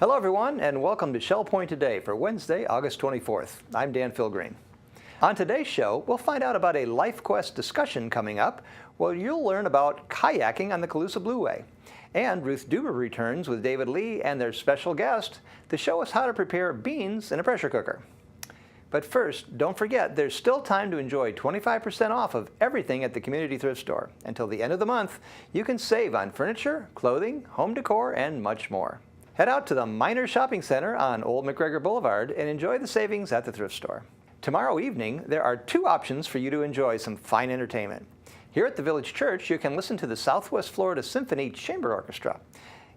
Hello everyone, and welcome to Shell Point Today for Wednesday, August 24th. I'm Dan Philgreen. On today's show, we'll find out about a Life Quest discussion coming up where you'll learn about kayaking on the Calusa Blueway. And Ruth Dueber returns with David Lee and their special guest to show us how to prepare beans in a pressure cooker. But first, don't forget there's still time to enjoy 25% off of everything at the Community Thrift Store. Until the end of the month, you can save on furniture, clothing, home decor, and much more. Head out to the Minor Shopping Center on Old McGregor Boulevard and enjoy the savings at the thrift store. Tomorrow evening, there are two options for you to enjoy some fine entertainment. Here at the Village Church, you can listen to the Southwest Florida Symphony Chamber Orchestra.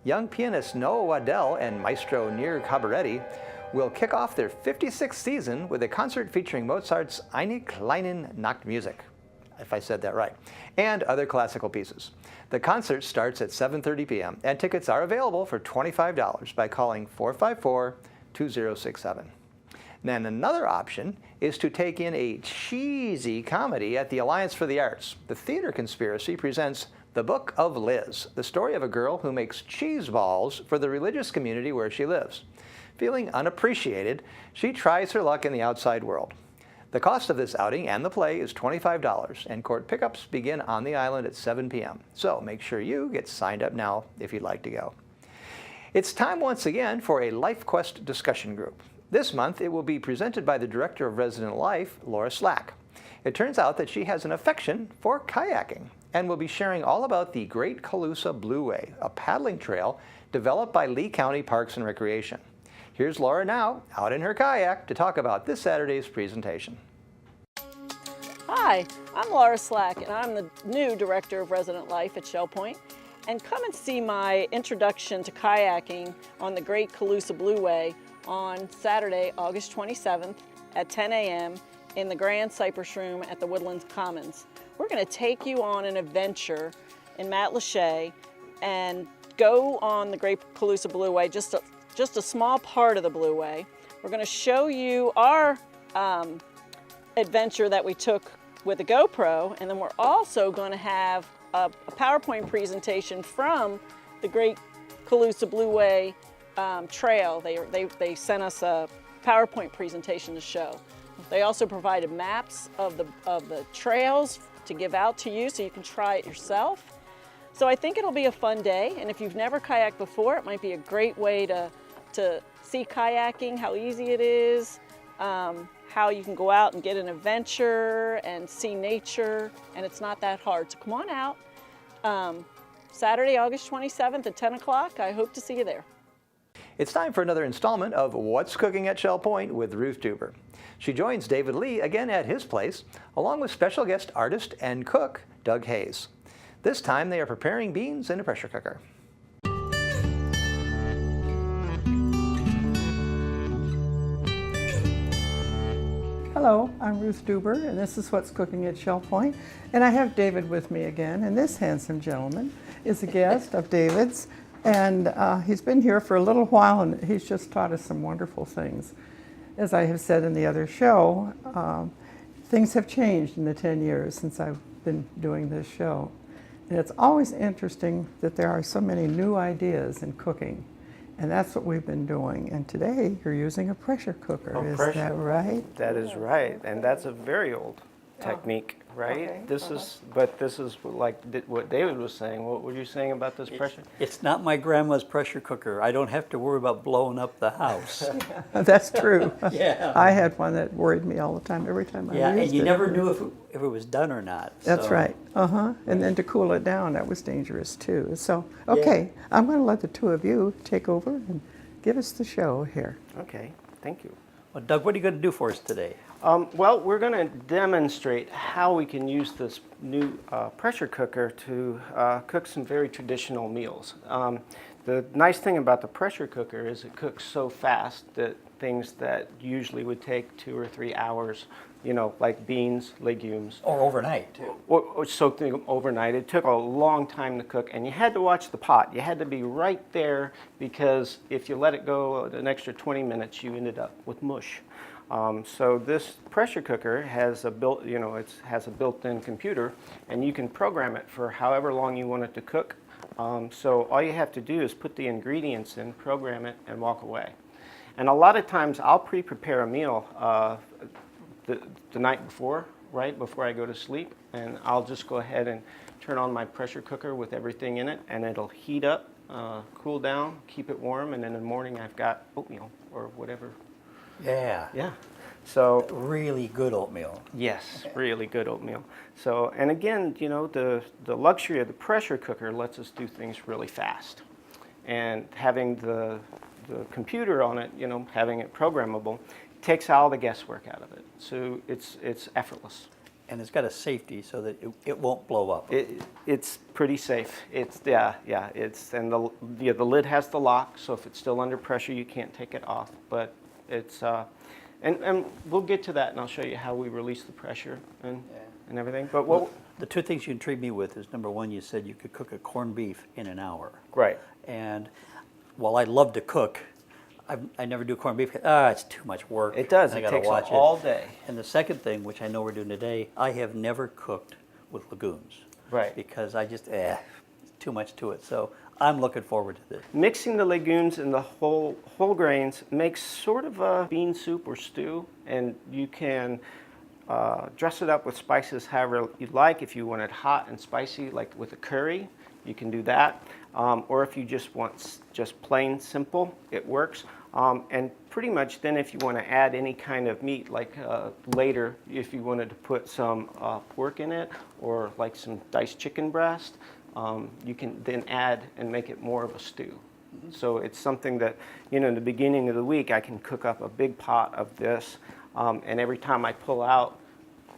Young pianist Noah Waddell and maestro Nir Cabaretti will kick off their 56th season with a concert featuring Mozart's Eine kleine Nachtmusik, if I said that right, and other classical pieces. The concert starts at 7:30 p.m. and tickets are available for $25 by calling 454-2067. Then another option is to take in a cheesy comedy at the Alliance for the Arts. The Theater Conspiracy presents The Book of Liz, the story of a girl who makes cheese balls for the religious community where she lives. Feeling unappreciated, she tries her luck in the outside world. The cost of this outing and the play is $25, and court pickups begin on the island at 7 p.m. So make sure you get signed up now if you'd like to go. It's time once again for a Life Quest discussion group. This month it will be presented by the Director of Resident Life, Laura Slack. It turns out that she has an affection for kayaking and will be sharing all about the Great Calusa Blueway, a paddling trail developed by Lee County Parks and Recreation. Here's Laura now, out in her kayak, to talk about this Saturday's presentation. Hi, I'm Laura Slack, and I'm the new Director of Resident Life at Shell Point. And come and see my introduction to kayaking on the Great Calusa Blueway on Saturday, August 27th at 10 a.m. in the Grand Cypress Room at the Woodlands Commons. We're going to take you on an adventure in Matlacha and go on the Great Calusa Blueway, just a small part of the Blueway. We're going to show you our adventure that we took with a GoPro, and then we're also going to have a PowerPoint presentation from the Great Calusa Blueway trail. They sent us a PowerPoint presentation to show. They also provided maps of the trails to give out to you so you can try it yourself. So I think it'll be a fun day, and if you've never kayaked before, it might be a great way to see kayaking, how easy it is, how you can go out and get an adventure and see nature, and it's not that hard. So come on out. Saturday, August 27th at 10 o'clock. I hope to see you there. It's time for another installment of What's Cooking at Shell Point with Ruth Dueber. She joins David Lee again at his place, along with special guest artist and cook Doug Hayes. This time they are preparing beans in a pressure cooker. Hello, I'm Ruth Dueber, and this is What's Cooking at Shell Point. And I have David with me again, and this handsome gentleman is a guest of David's. And he's been here for a little while, and he's just taught us some wonderful things. As I have said in the other show, things have changed in the 10 years since I've been doing this show. And it's always interesting that there are so many new ideas in cooking. And that's what we've been doing. And today, you're using a pressure cooker. Is that right? That is right. And that's a very old technique, right? Okay. This is like what David was saying. What were you saying about this pressure? It's not my grandma's pressure cooker. I don't have to worry about blowing up the house. That's true. Yeah. I had one that worried me all the time, every time I used it. Yeah, and you never knew if it was done or not. That's so. right. And then to cool it down, that was dangerous too. So, okay, I'm going to let the two of you take over and give us the show here. Okay, thank you. Well, Doug, what are you going to do for us today? Well, we're going to demonstrate how we can use this new pressure cooker to cook some very traditional meals. The nice thing about the pressure cooker is it cooks so fast that things that usually would take 2 or 3 hours, you know, like beans, legumes. Or overnight, too. Or soak them overnight. It took a long time to cook, and you had to watch the pot. You had to be right there, because if you let it go an extra 20 minutes, you ended up with mush. So this pressure cooker has a built-in computer, and you can program it for however long you want it to cook. So all you have to do is put the ingredients in, program it, and walk away. And a lot of times I'll pre-prepare a meal the night before, right before I go to sleep, and I'll just go ahead and turn on my pressure cooker with everything in it, and it'll heat up, cool down, keep it warm, and then in the morning I've got oatmeal or whatever. Yeah. Yeah. So Really good oatmeal. yes, really good oatmeal. So, and again, you know, the luxury of the pressure cooker lets us do things really fast. And having the computer on it, you know, having it programmable, takes all the guesswork out of it. So it's effortless. And it's got a safety so that it won't blow up. It's pretty safe. It's it's, and the lid has the lock, so if it's still under pressure, you can't take it off. But it's and we'll get to that, and I'll show you how we release the pressure and everything. But Well, the two things you intrigued me with is, number one, you said you could cook a corned beef in an hour. right. And while I love to cook, I never do corned beef. It's too much work. It does. I It gotta takes watch all it. day. And the second thing, which I know we're doing today, I have never cooked with legumes. Right. Because I just, too much to it. So I'm looking forward to this. Mixing the legumes and the whole grains makes sort of a bean soup or stew, and you can dress it up with spices however you'd like. If you want it hot and spicy, like with a curry, you can do that. Or if you just want just plain simple, it works. And pretty much then if you want to add any kind of meat, like later, if you wanted to put some pork in it or like some diced chicken breast, you can then add and make it more of a stew. So it's something that, you know, in the beginning of the week, I can cook up a big pot of this, and every time I pull out,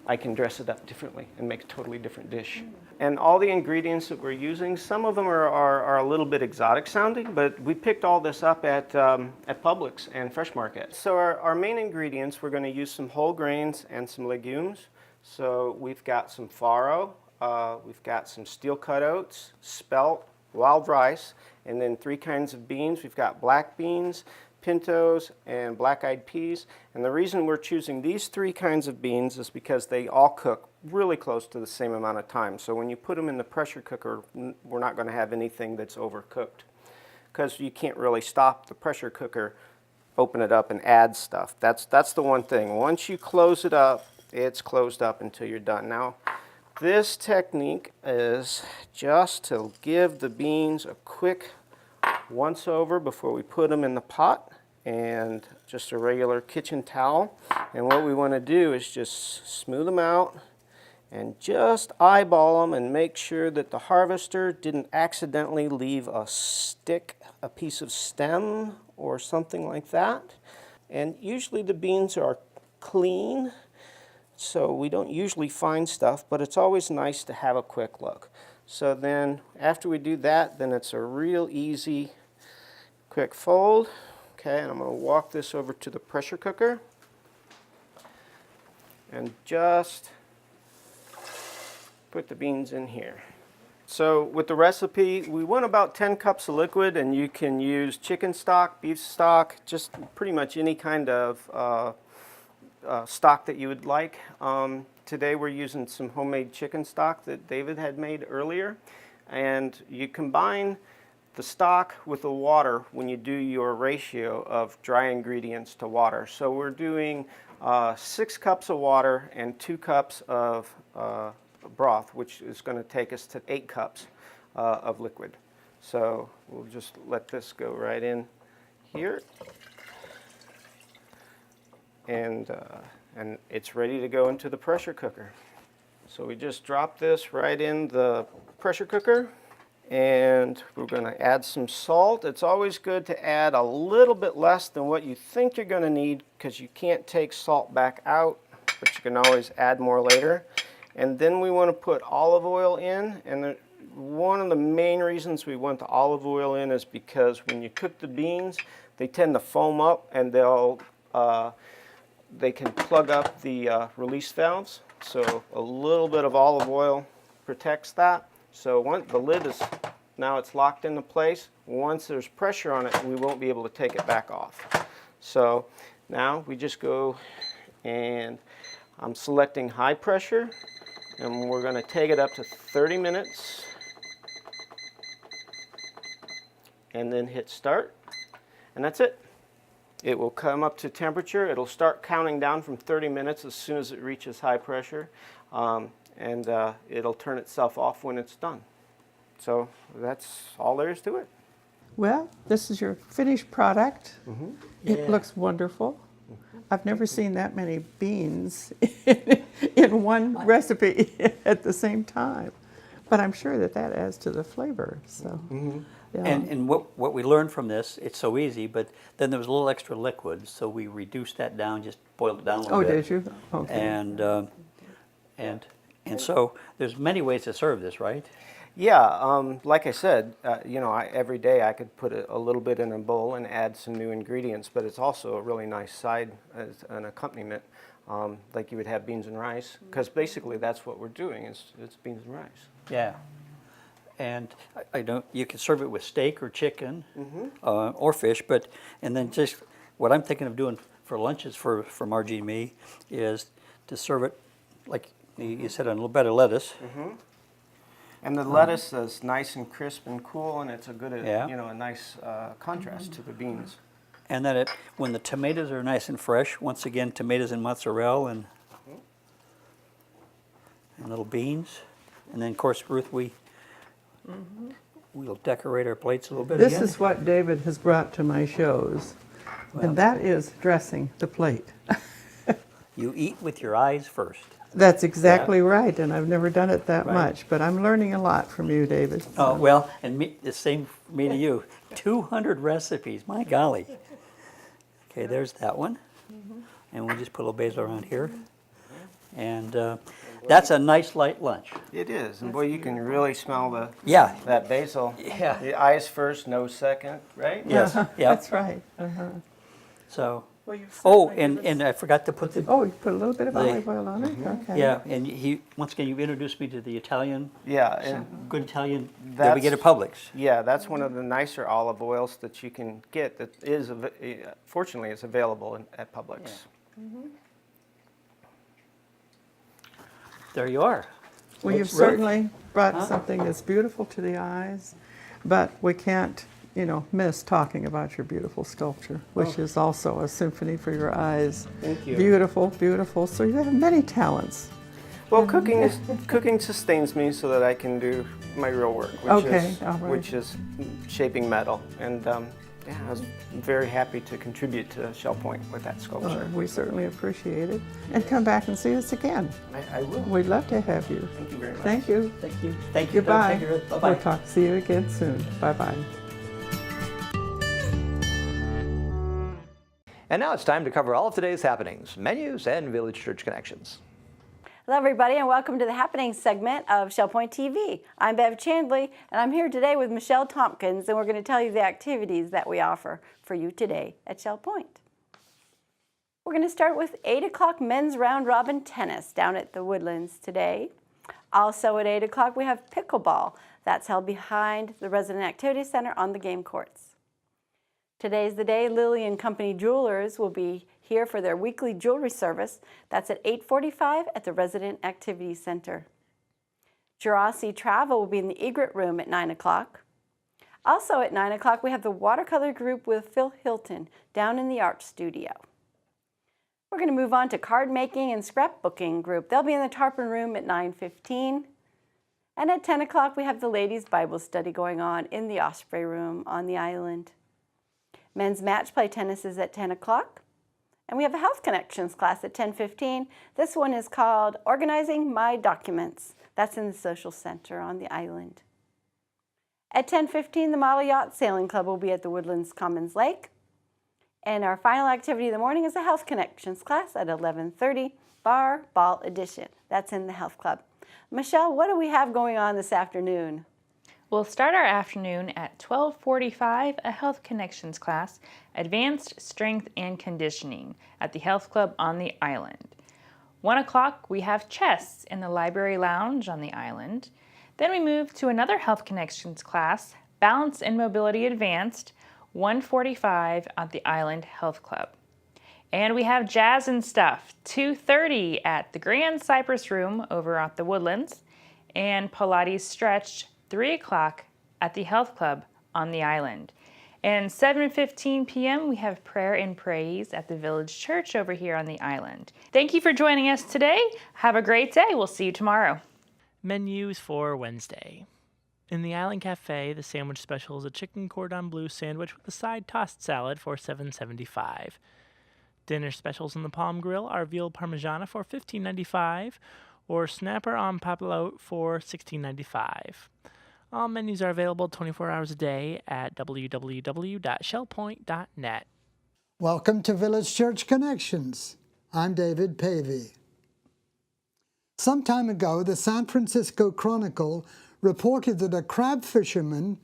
I can dress it up differently and make a totally different dish. And all the ingredients that we're using, some of them are a little bit exotic sounding, but we picked all this up at Publix and Fresh Market. So our main ingredients, we're going to use some whole grains and some legumes. So we've got some farro, we've got some steel cut oats, spelt, wild rice, and then 3 kinds of beans. We've got black beans, pintos, and black-eyed peas. And the reason we're choosing these 3 kinds of beans is because they all cook really close to the same amount of time. So when you put them in the pressure cooker, we're not going to have anything that's overcooked, because you can't really stop the pressure cooker, open it up, and add stuff. That's the one thing. Once you close it up, it's closed up until you're done. Now, this technique is just to give the beans a quick once over before we put them in the pot, and just a regular kitchen towel. And what we want to do is just smooth them out and just eyeball them and make sure that the harvester didn't accidentally leave a stick, a piece of stem or something like that. And usually the beans are clean, so we don't usually find stuff, but it's always nice to have a quick look. So then after we do that, then it's a real easy quick fold. Okay, and I'm going to walk this over to the pressure cooker and just put the beans in here. So with the recipe, we want about 10 cups of liquid, and you can use chicken stock, beef stock, just pretty much any kind of stock that you would like. Today we're using some homemade chicken stock that David had made earlier, and you combine the stock with the water when you do your ratio of dry ingredients to water. So we're doing 6 cups of water and 2 cups of broth, which is going to take us to 8 cups of liquid. So we'll just let this go right in here, and it's ready to go into the pressure cooker. So we just drop this right in the pressure cooker, and we're going to add some salt. It's always good to add a little bit less than what you think you're going to need, because you can't take salt back out, but you can always add more later. And then we want to put olive oil in, and one of the main reasons we want the olive oil in is because when you cook the beans, they tend to foam up, and they can plug up the release valves. So a little bit of olive oil protects that. So once the lid is, now it's locked into place. Once there's pressure on it, we won't be able to take it back off. So now we just go, and I'm selecting high pressure, and we're going to take it up to 30 minutes. and then hit start, and that's it. It will come up to temperature. It'll start counting down from 30 minutes as soon as it reaches high pressure, and it'll turn itself off when it's done. So that's all there is to it. Well, this is your finished product. Yeah. It looks wonderful. I've never seen that many beans in one recipe at the same time. But I'm sure that that adds to the flavor. So, yeah. And what we learned from this, it's so easy, but then there was a little extra liquid, so we reduced that down, just boiled it down a little bit. Oh, did you? Okay. And so there's many ways to serve this, right? Yeah, like I said, every day I could put a little bit in a bowl and add some new ingredients, but it's also a really nice side as an accompaniment, like you would have beans and rice, because basically that's what we're doing, it's beans and rice. Yeah. And I don't. You can serve it with steak or chicken or fish, and then just what I'm thinking of doing for lunches for Margie and me is to serve it like you said on a little bit of lettuce. And the lettuce is nice and crisp and cool, and it's a good, Yeah. a nice contrast to the beans. And then when the tomatoes are nice and fresh, once again, tomatoes and mozzarella and little beans. And then, of course, Ruth, we'll decorate our plates a little bit This again. is what David has brought to my shows. And that is dressing the plate. You eat with your eyes first. That's exactly right, and I've never done it that Right. much, but I'm learning a lot from you, David. Oh, well, and the same for me to you. 200 recipes, my golly. Okay, there's that one. And we'll just put a little basil around here. And that's a nice light lunch. It is, and boy, you can really smell Yeah. that basil. Yeah. The eyes first, nose second, right? Yes. Yeah. That's right. So, Well, you oh, certainly give us- and I forgot to put the, Oh, you put a little bit of The- olive oil on it? Okay. yeah, and once again, you introduced me to the Italian, Yeah, and good Italian that we get at Publix. yeah, that's one of the nicer olive oils that you can get that is, fortunately, is available at Publix. There you are. Well, you've Ruth? certainly brought something that's beautiful to the eyes, but we can't, miss talking about your beautiful sculpture, which is also a symphony for your eyes. Thank you. Beautiful, beautiful. So you have many talents. Well, cooking sustains me so that I can do my real work, Okay, all right. which is shaping metal. And I was very happy to contribute to Shell Point with that sculpture. We certainly appreciate it. And come back and see us again. I will. We'd love to have you. Thank you very much. Thank you. Thank you. Thank you. Goodbye. Thank you, Ruth. Bye-bye. We'll talk. See you again soon. Bye-bye. And now it's time to cover all of today's happenings, menus, and Village Church connections. Hello, everybody, and welcome to the Happenings segment of Shell Point TV. I'm Bev Chandley, and I'm here today with Michelle Tompkins, and we're going to tell you the activities that we offer for you today at Shell Point. We're going to start with 8 o'clock men's round robin tennis down at the Woodlands today. Also at 8 o'clock, we have pickleball. That's held behind the Resident Activity Center on the game courts. Today's the day Lilly & Company Jewelers will be here for their weekly jewelry service. That's at 8:45 at the Resident Activity Center. Jurassic Travel will be in the Egret Room at 9 o'clock. Also at 9 o'clock, we have the watercolor group with Phil Hilton down in the art studio. We're going to move on to card making and scrapbooking group. They'll be in the Tarpon Room at 9:15. And at 10 o'clock, we have the ladies' Bible study going on in the Osprey Room on the island. Men's match play tennis is at 10 o'clock. And we have a Health Connections class at 10:15. This one is called Organizing My Documents. That's in the Social Center on the island. At 10:15, the Model Yacht Sailing Club will be at the Woodlands Commons Lake. And our final activity of the morning is a Health Connections class at 11:30, Bar Ball Edition. That's in the Health Club. Michelle, what do we have going on this afternoon? We'll start our afternoon at 12:45, a Health Connections class, Advanced Strength and Conditioning at the Health Club on the island. 1 o'clock, we have chess in the Library Lounge on the island. Then we move to another Health Connections class, Balance and Mobility Advanced, 1:45 at the Island Health Club. And we have Jazz and Stuff, 2:30 at the Grand Cypress Room over at the Woodlands, and Pilates Stretch, 3 o'clock at the Health Club on the island. And 7:15 p.m. we have prayer and praise at the Village Church over here on the island. Thank you for joining us today. Have a great day. We'll see you tomorrow. Menus for Wednesday. In the Island Cafe, the sandwich special is a chicken cordon bleu sandwich with a side tossed salad for $7.75. Dinner specials in the Palm Grill are veal parmigiana for $15.95 or snapper en papilote for $16.95. All menus are available 24 hours a day at www.shellpoint.net. Welcome to Village Church Connections. I'm David Pavey. Some time ago, the San Francisco Chronicle reported that a crab fisherman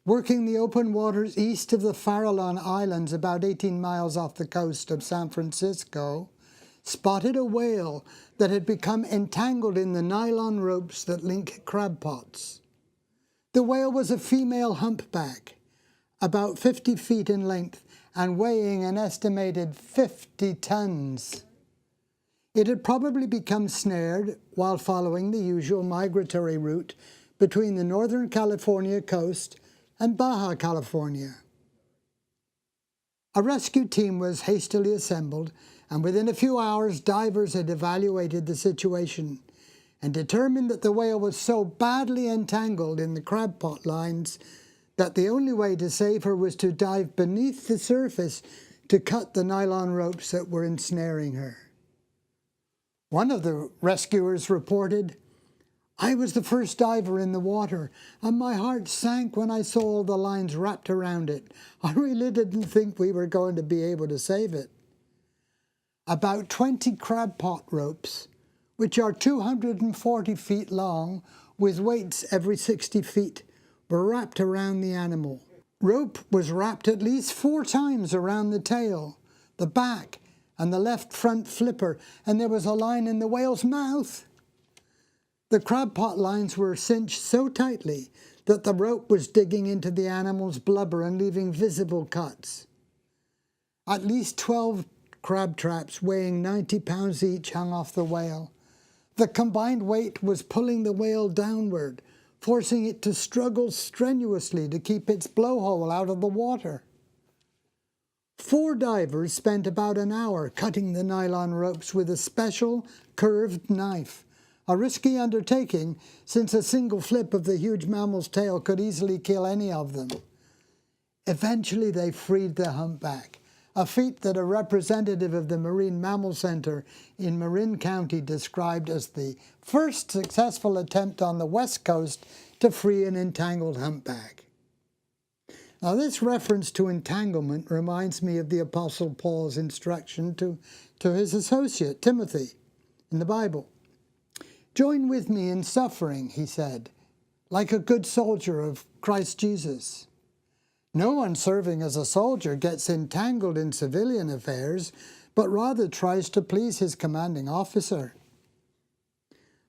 working the open waters east of the Farallon Islands, about 18 miles off the coast of San Francisco, spotted a whale that had become entangled in the nylon ropes that link crab pots. The whale was a female humpback, about 50 feet in length and weighing an estimated 50 tons. It had probably become snared while following the usual migratory route between the Northern California coast and Baja California. A rescue team was hastily assembled, and within a few hours divers had evaluated the situation and determined that the whale was so badly entangled in the crab pot lines that the only way to save her was to dive beneath the surface to cut the nylon ropes that were ensnaring her. One of the rescuers reported, "I was the first diver in the water, and my heart sank when I saw all the lines wrapped around it. I really didn't think we were going to be able to save it." About 20 crab pot ropes, which are 240 feet long, with weights every 60 feet, were wrapped around the animal. Rope was wrapped at least 4 times around the tail, the back, and the left front flipper, and there was a line in the whale's mouth. The crab pot lines were cinched so tightly that the rope was digging into the animal's blubber and leaving visible cuts. At least 12 crab traps weighing 90 pounds each hung off the whale. The combined weight was pulling the whale downward, forcing it to struggle strenuously to keep its blowhole out of the water. 4 divers spent about an hour cutting the nylon ropes with a special curved knife, a risky undertaking since a single flip of the huge mammal's tail could easily kill any of them. Eventually they freed the humpback, a feat that a representative of the Marine Mammal Center in Marin County described as the first successful attempt on the West Coast to free an entangled humpback. Now, this reference to entanglement reminds me of the Apostle Paul's instruction to his associate, Timothy, in the Bible. "Join with me in suffering," he said, "like a good soldier of Christ Jesus." No one serving as a soldier gets entangled in civilian affairs, but rather tries to please his commanding officer.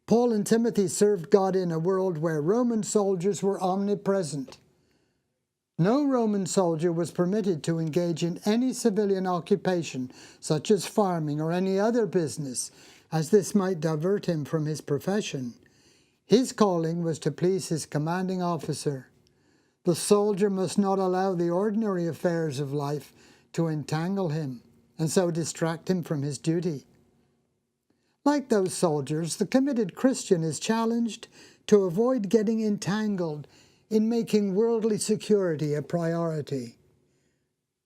Paul and Timothy served God in a world where Roman soldiers were omnipresent. No Roman soldier was permitted to engage in any civilian occupation, such as farming or any other business, as this might divert him from his profession. His calling was to please his commanding officer. The soldier must not allow the ordinary affairs of life to entangle him and so distract him from his duty. Like those soldiers, the committed Christian is challenged to avoid getting entangled in making worldly security a priority.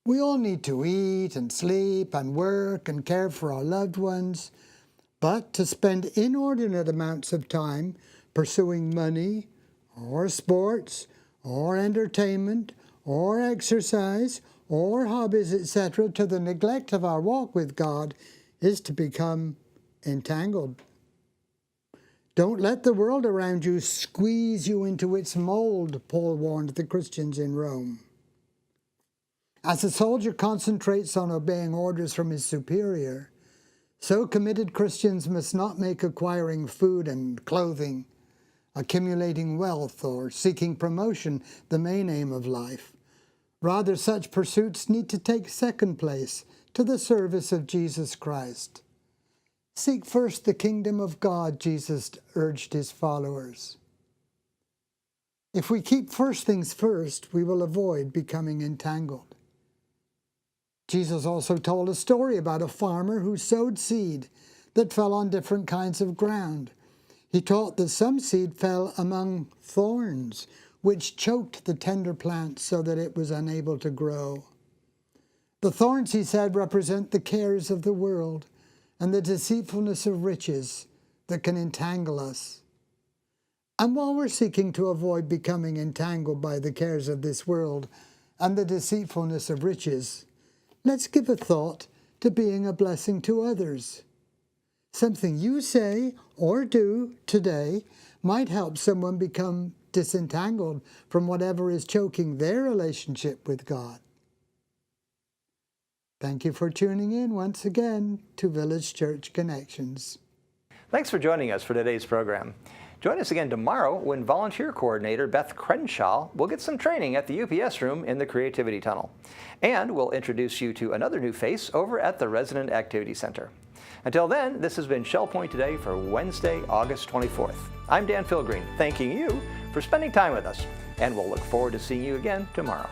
We all need to eat and sleep and work and care for our loved ones, but to spend inordinate amounts of time pursuing money or sports or entertainment or exercise or hobbies, etc., to the neglect of our walk with God is to become entangled. Don't let the world around you squeeze you into its mold, Paul warned the Christians in Rome. As a soldier concentrates on obeying orders from his superior, so committed Christians must not make acquiring food and clothing, accumulating wealth, or seeking promotion the main aim of life. Rather, such pursuits need to take second place to the service of Jesus Christ. Seek first the kingdom of God, Jesus urged his followers. If we keep first things first, we will avoid becoming entangled. Jesus also told a story about a farmer who sowed seed that fell on different kinds of ground. He taught that some seed fell among thorns, which choked the tender plant so that it was unable to grow. The thorns, he said, represent the cares of the world and the deceitfulness of riches that can entangle us. And while we're seeking to avoid becoming entangled by the cares of this world and the deceitfulness of riches, let's give a thought to being a blessing to others. Something you say or do today might help someone become disentangled from whatever is choking their relationship with God. Thank you for tuning in once again to Village Church Connections. Thanks for joining us for today's program. Join us again tomorrow when volunteer coordinator Beth Crenshaw will get some training at the UPS room in the Creativity Tunnel. And we'll introduce you to another new face over at the Resident Activity Center. Until then, this has been Shell Point Today for Wednesday, August 24th. I'm Dan Philgreen, thanking you for spending time with us, and we'll look forward to seeing you again tomorrow.